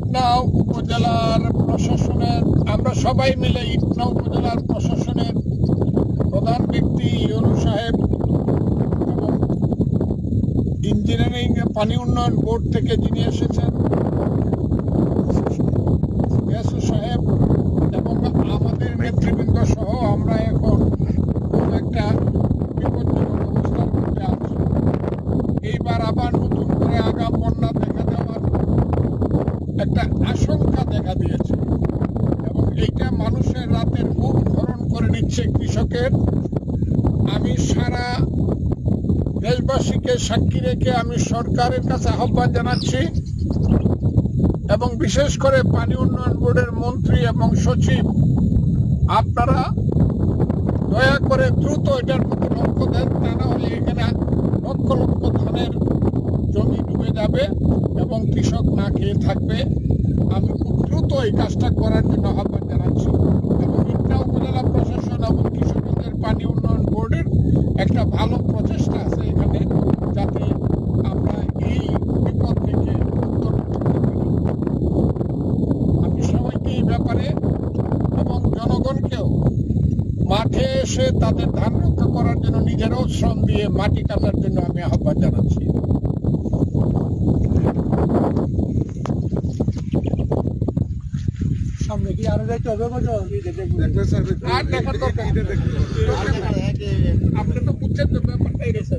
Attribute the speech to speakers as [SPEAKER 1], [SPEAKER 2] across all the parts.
[SPEAKER 1] ইটনা উপজেলার প্রশাসনের আমরা সবাই মিলে ইটনা উপজেলার প্রশাসনের প্রধান ব্যক্তি ইউনূস সাহেব এবং ইঞ্জিনিয়ারিং পানি উন্নয়ন বোর্ড থেকে যিনি এসেছেন ইয়াসু সাহেব এবং আমাদের নেতৃবৃন্দ সহ আমরা এখন খুব একটা বিপজ্জনক অবস্থার মধ্যে আছি। এইবার আবার নতুন করে আগাম বন্যা দেখা দেওয়ার একটা আশঙ্কা দেখা দিয়েছে এবং এইটা মানুষের রাতের ঘুম হরণ করে নিচ্ছে কৃষকের। আমি সারা দেশবাসীকে সাক্ষী রেখে আমি সরকারের কাছে আহ্বান জানাচ্ছি এবং বিশেষ করে পানি উন্নয়ন বোর্ডের মন্ত্রী এবং সচিব, আপনারা দয়া করে দ্রুত এটার প্রতি লক্ষ্য দেন, তা না হলে এখানে লক্ষ লক্ষ ধানের জমি ডুবে যাবে এবং কৃষক না খেয়ে থাকবে। আমি খুব দ্রুত এই কাজটা করার জন্য আহ্বান জানাচ্ছি এবং ইটনা উপজেলা প্রশাসন এবং কৃষকদের পানি উন্নয়ন বোর্ডের একটা ভালো প্রচেষ্টা আছে এখানে, যাতে আমরা এই বিপদ থেকে উত্তরণ করতে পারি। আমি সবাইকে এই ব্যাপারে এবং জনগণকেও মাঠে এসে তাদের ধান রক্ষা করার জন্য নিজেরাও শ্রম দিয়ে মাটি কাটার জন্য আমি আহ্বান জানাচ্ছি।
[SPEAKER 2] সামনে কি আরো যাইতে হবে?
[SPEAKER 1] আর দেখার দরকার আপনি তো বুঝছেন তো ব্যাপারটা এসে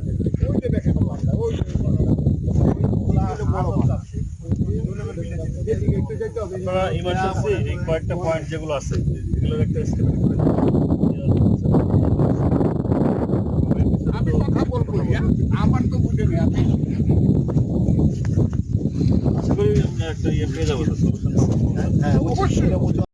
[SPEAKER 1] ওই যে দেখেন ওই
[SPEAKER 3] আপনারা ইমার্জেন্সি এই কয়েকটা পয়েন্ট যেগুলো আছে এগুলোর একটা স্টেটমেন্ট করে
[SPEAKER 1] আমি কথা বলবো, আমার তো বুঝে নেই। আমি
[SPEAKER 3] আশা করি একটা ইয়ে পেয়ে যাবো, সলিউশন।
[SPEAKER 1] অবশ্যই